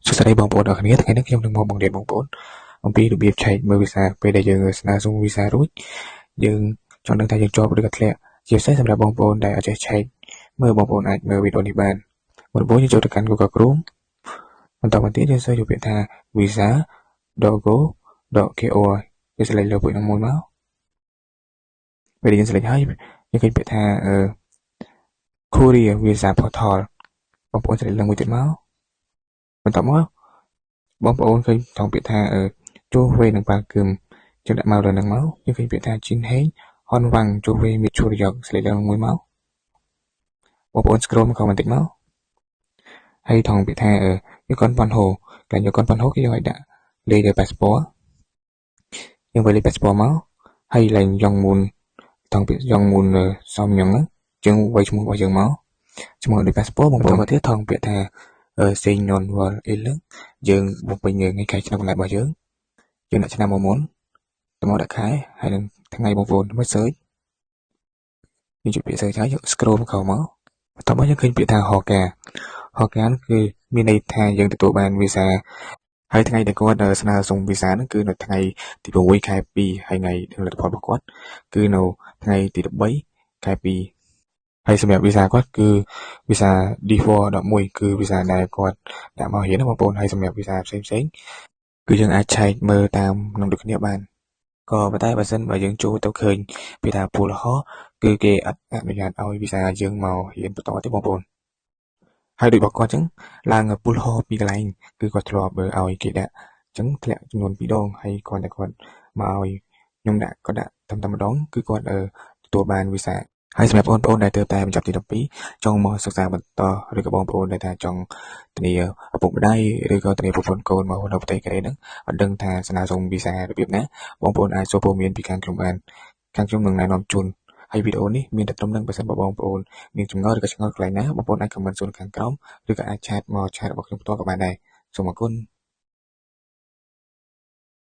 สุดท้ายบางปอนởថ្ងៃនេះខ្ញុំនឹងមកបង្រៀនបងប្អូនអំពីរបៀបឆែកមើលវីសាពេលដែលយើងស្នើសុំវីសារួចយើងចង់ដឹងថាយើងជាប់ឬក៏ធ្លាក់ជាពិសេសសម្រាប់បងប្អូនដែលអត់ចេះឆែកមើលបងប្អូនអាចមើលវីដេអូនេះបានមុនបងយើងចូលទៅកាន់ Google Chrome បន្តមកទៀតយើង search យកពាក្យថា visa.go.ko យើង select លើពាក្យនោះមួយមកពេលយើង select ហើយយើងឃើញពាក្យថាKorea Visa Portal បងប្អូន select លើមួយទៀតមកបន្តមកបងប្អូនឃើញថងពាក្យថាជួវេនឹងប៉ាគឹមយើងដាក់មកលើនឹងមកយើងឃើញពាក្យថាជីនហេងហនវ៉ាំងជួវេមីឈូរយក select លើមួយមកបងប្អូន scroll មកបន្តិចមកហើយថងពាក្យថាយកកនប៉ុនហូកន្លែងយកកនប៉ុនហូគឺយើងឲ្យដាក់លេខ passport យើងវាយលេខ passport មកហើយឡើងយ៉ងមុនថងពាក្យយ៉ងមុនសំញងយើងវាយឈ្មោះរបស់យើងមកឈ្មោះលេខ passport បងប្អូនមកទៀតថងពាក្យថាសេញញនវល់អីលើយើងបំពេញថ្ងៃខែឆ្នាំកំណើតរបស់យើងដាក់ឆ្នាំមកមុនតមកដាក់ខែហើយនឹងថ្ងៃបងប្អូនមក search យើងចុចពាក្យ search ហើយយើង scroll មកក្រោមមកបន្តមកយើងឃើញពាក្យថាហកាគឺមានន័យថាយើងទទួលបានវីសាហើយថ្ងៃដែលគាត់ស្នើសុំវីសាហ្នឹងគឺនៅថ្ងៃទី6ខែ2ហើយថ្ងៃលទ្ធផលរបស់គាត់គឺនៅថ្ងៃទី13ខែ2ហើយសម្រាប់វីសាគាត់គឺវីសា D411 គឺវីសាដែលគាត់ដាក់មករៀនណាបងប្អូនហើយសម្រាប់វីសាផ្សេងគឺយើងអាចឆែកមើលតាមក្នុងដូចគ្នាបានក៏ប៉ុន្តែបើសិនបើយើងចូលទៅឃើញពីថាពូលហោគឺគេអត់អនុញ្ញាតឲ្យវីសាយើងមករៀនបន្តទេបងប្អូនហើយដូចរបស់គាត់អញ្ចឹងឡើងពូលហោពីកន្លែងគឺគាត់ធ្លាប់ឲ្យគេដាក់អញ្ចឹងធ្លាក់ចំនួន2ដងហើយគាត់តែគាត់មកឲ្យខ្ញុំដាក់គាត់ដាក់តែម្ដងគឺគាត់ទទួលបានវីសាហើយសម្រាប់បងប្អូនដែលទើបតែបញ្ចប់ទី12ចង់មកសិក្សាបន្តឬក៏បងប្អូនដែលថាចង់ធានាឪពុកម្ដាយឬក៏ធានាប្រពន្ធកូនមកនៅប្រទេសកូរ៉េហ្នឹងអត់ដឹងថាស្នើសុំវីសារបៀបណាបងប្អូនអាចសួរព័ត៌មានពីខាងខ្ញុំបានខាងខ្ញុំនឹងណែនាំជូនហើយវីដេអូនេះមានតែត្រឹមនឹងបើសិនបងប្អូនមានចម្ងល់ឬក៏ឆ្ងល់កន្លែងណាបងប្អូនអាច comment សួរខាងក្រោមឬក៏អាចឆាតរបស់ខ្ញុំផ្ទាល់ក៏បានដែរសូមអរគុណ